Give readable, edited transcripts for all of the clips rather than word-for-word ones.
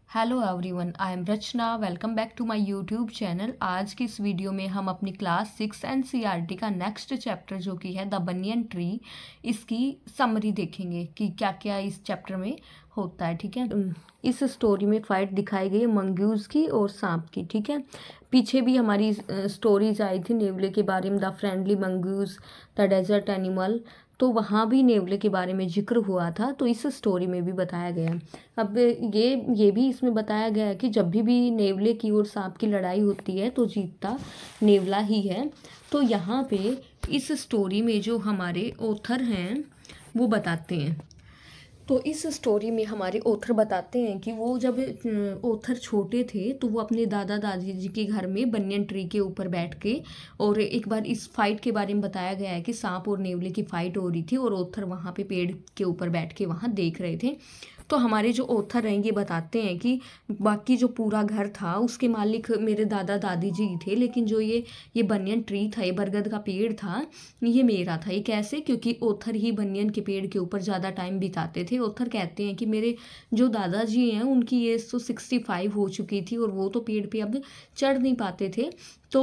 Hello everyone, I am Rachna. Welcome back to my YouTube channel. आज की इस video में हम अपनी क्लास 6 एनसीईआरटी का नेक्स्ट चैप्टर जो कि है द बनियन ट्री, इसकी समरी देखेंगे कि क्या क्या इस चैप्टर में होता है। ठीक है, इस स्टोरी में फाइट दिखाई गई है मंगूज की और सांप की। ठीक है, पीछे भी हमारी स्टोरीज आई थी नेवले के बारे में, the friendly mongoose, the desert animal, तो वहाँ भी नेवले के बारे में जिक्र हुआ था, तो इस स्टोरी में भी बताया गया है। अब ये भी इसमें बताया गया है कि जब भी नेवले की और सांप की लड़ाई होती है तो जीतता नेवला ही है। तो यहाँ पे इस स्टोरी में जो हमारे ऑथर हैं वो बताते हैं, तो इस स्टोरी में हमारे ऑथर बताते हैं कि वो जब ऑथर छोटे थे तो वो अपने दादा दादी जी के घर में बनियन ट्री के ऊपर बैठ के, और एक बार इस फाइट के बारे में बताया गया है कि सांप और नेवले की फाइट हो रही थी और ऑथर वहाँ पे पेड़ के ऊपर बैठ के वहाँ देख रहे थे। तो हमारे जो ऑथर हैं ये बताते हैं कि बाकी जो पूरा घर था उसके मालिक मेरे दादा दादी जी थे, लेकिन जो ये बनियन ट्री था, ये बरगद का पेड़ था, ये मेरा था। ये कैसे? क्योंकि ऑथर ही बनियन के पेड़ के ऊपर ज़्यादा टाइम बिताते थे। ऑथर कहते हैं कि मेरे जो दादाजी हैं उनकी एज तो 65 हो चुकी थी और वो तो पेड़ पे अब चढ़ नहीं पाते थे। तो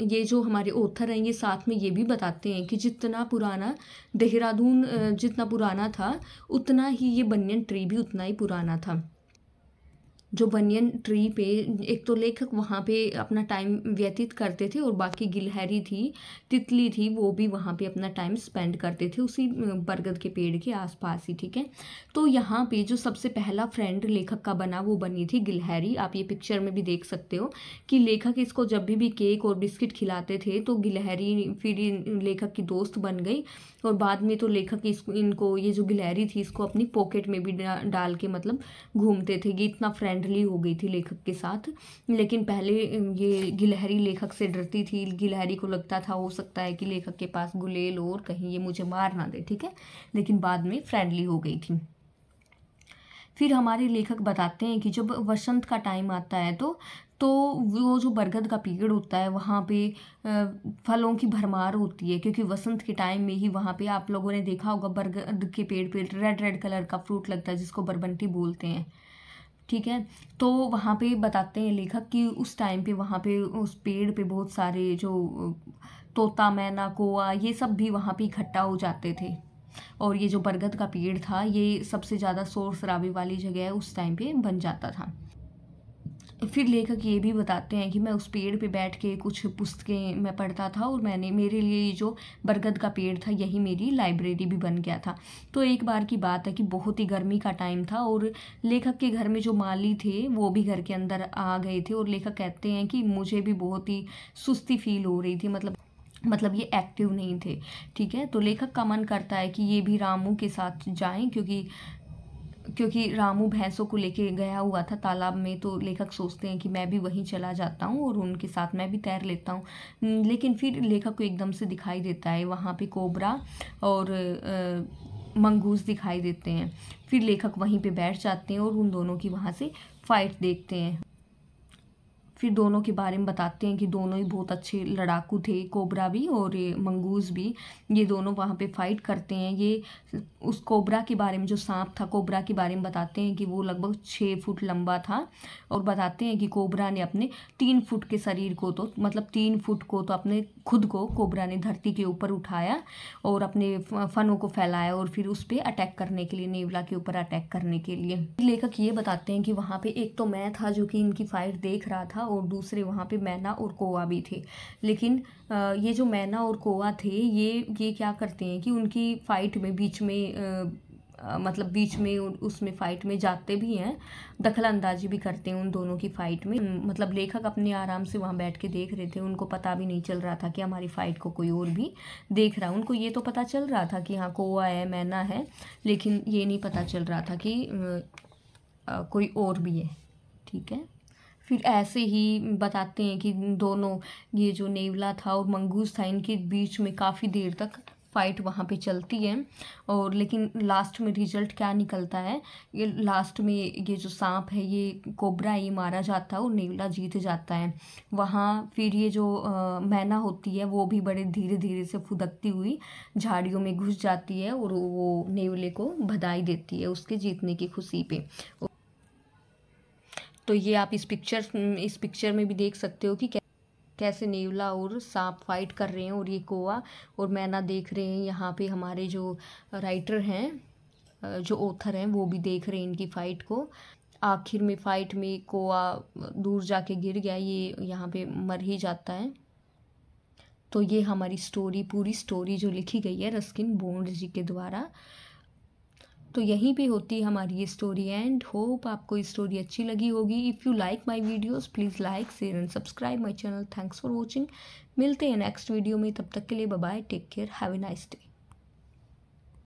ये जो हमारे ऑथर हैं ये साथ में ये भी बताते हैं कि जितना पुराना देहरादून जितना पुराना था उतना ही ये बनियन ट्री भी उतना ही पुराना था। जो बनियन ट्री पे एक तो लेखक वहाँ पे अपना टाइम व्यतीत करते थे और बाकी गिलहरी थी, तितली थी, वो भी वहाँ पे अपना टाइम स्पेंड करते थे उसी बरगद के पेड़ के आसपास ही। ठीक है, तो यहाँ पे जो सबसे पहला फ्रेंड लेखक का बना वो बनी थी गिलहरी। आप ये पिक्चर में भी देख सकते हो कि लेखक इसको जब भी केक और बिस्किट खिलाते थे तो गिलहरी फिर लेखक की दोस्त बन गई, और बाद में तो लेखक इनको ये जो गिलहरी थी इसको अपनी पॉकेट में भी डाल के मतलब घूमते थे। ये इतना फ्रेंडली हो गई थी लेखक के साथ। लेकिन पहले ये गिलहरी लेखक से डरती थी, गिलहरी को लगता था हो सकता है कि लेखक के पास गुलेल और कहीं ये मुझे मार ना दे। ठीक है, लेकिन बाद में फ्रेंडली हो गई थी। फिर हमारे लेखक बताते हैं कि जब वसंत का टाइम आता है तो वो जो बरगद का पेड़ होता है वहाँ पे फलों की भरमार होती है, क्योंकि वसंत के टाइम में ही वहाँ पे आप लोगों ने देखा होगा बरगद के पेड़ पे रेड रेड कलर का फ्रूट लगता है जिसको बरबंटी बोलते हैं। ठीक है, तो वहाँ पे बताते हैं लेखक कि उस टाइम पे वहाँ पे उस पेड़ पे बहुत सारे जो तोता, मैना, कौआ, ये सब भी वहाँ पे इकट्ठा हो जाते थे, और ये जो बरगद का पेड़ था ये सबसे ज़्यादा शोर शराबे वाली जगह उस टाइम पे बन जाता था। फिर लेखक ये भी बताते हैं कि मैं उस पेड़ पे बैठ के कुछ पुस्तकें मैं पढ़ता था और मेरे लिए ये जो बरगद का पेड़ था यही मेरी लाइब्रेरी भी बन गया था। तो एक बार की बात है कि बहुत ही गर्मी का टाइम था और लेखक के घर में जो माली थे वो भी घर के अंदर आ गए थे, और लेखक कहते हैं कि मुझे भी बहुत ही सुस्ती फील हो रही थी, मतलब ये एक्टिव नहीं थे। ठीक है, तो लेखक का मन करता है कि ये भी रामू के साथ जाएं, क्योंकि रामू भैंसों को लेके गया हुआ था तालाब में। तो लेखक सोचते हैं कि मैं भी वहीं चला जाता हूँ और उनके साथ मैं भी तैर लेता हूँ। लेकिन फिर लेखक को एकदम से दिखाई देता है वहाँ पे कोबरा और मंगूस दिखाई देते हैं। फिर लेखक वहीं पे बैठ जाते हैं और उन दोनों की वहाँ से फाइट देखते हैं। फिर दोनों के बारे में बताते हैं कि दोनों ही बहुत अच्छे लड़ाकू थे, कोबरा भी और ये मंगूस भी। ये दोनों वहाँ पे फाइट करते हैं। ये उस कोबरा के बारे में, जो सांप था कोबरा के बारे में बताते हैं कि वो लगभग 6 फुट लंबा था, और बताते हैं कि कोबरा ने अपने 3 फुट के शरीर को तो मतलब 3 फुट को तो अपने खुद को कोबरा ने धरती के ऊपर उठाया और अपने फनों को फैलाया और फिर उस पर अटैक करने के लिए, नेवला के ऊपर अटैक करने के लिए। लेखक ये बताते हैं कि वहाँ पे एक तो मैं था जो कि इनकी फाइट देख रहा था और दूसरे वहाँ पे मैना और कौआ भी थे। लेकिन ये जो मैना और कौआ थे ये क्या करते हैं कि उनकी फाइट में बीच में मतलब बीच में उसमें फाइट में जाते भी हैं, दखल अंदाजी भी करते हैं उन दोनों की फाइट में। मतलब लेखक अपने आराम से वहाँ बैठ के देख रहे थे, उनको पता भी नहीं चल रहा था कि हमारी फाइट को कोई और भी देख रहा है। उनको ये तो पता चल रहा था कि हाँ कौआ है, मैना है, लेकिन ये नहीं पता चल रहा था कि कोई और भी है। ठीक है, फिर ऐसे ही बताते हैं कि दोनों, ये जो नेवला था और मंगूस था, इनके बीच में काफ़ी देर तक फाइट वहाँ पे चलती है। और लेकिन लास्ट में रिजल्ट क्या निकलता है, ये लास्ट में ये जो सांप है, ये कोबरा, ये मारा जाता है और नेवला जीत जाता है। वहाँ फिर ये जो मैना होती है वो भी बड़े धीरे धीरे से फुदकती हुई झाड़ियों में घुस जाती है और वो नेवले को बधाई देती है उसके जीतने की खुशी पे। तो ये आप इस पिक्चर में भी देख सकते हो कि कैसे नेवला और सांप फाइट कर रहे हैं, और ये कोआ और मैना देख रहे हैं। यहाँ पे हमारे जो राइटर हैं, जो ऑथर हैं, वो भी देख रहे हैं इनकी फ़ाइट को। आखिर में फ़ाइट में कोआ दूर जाके गिर गया, ये यहाँ पे मर ही जाता है। तो ये हमारी स्टोरी, पूरी स्टोरी जो लिखी गई है रस्किन बॉन्ड जी के द्वारा, तो यहीं पे होती है हमारी ये स्टोरी। एंड होप आपको ये स्टोरी अच्छी लगी होगी। If you like my videos please like, share and subscribe my channel. Thanks for watching. मिलते हैं नेक्स्ट वीडियो में, तब तक के लिए bye bye, take care, have a nice day.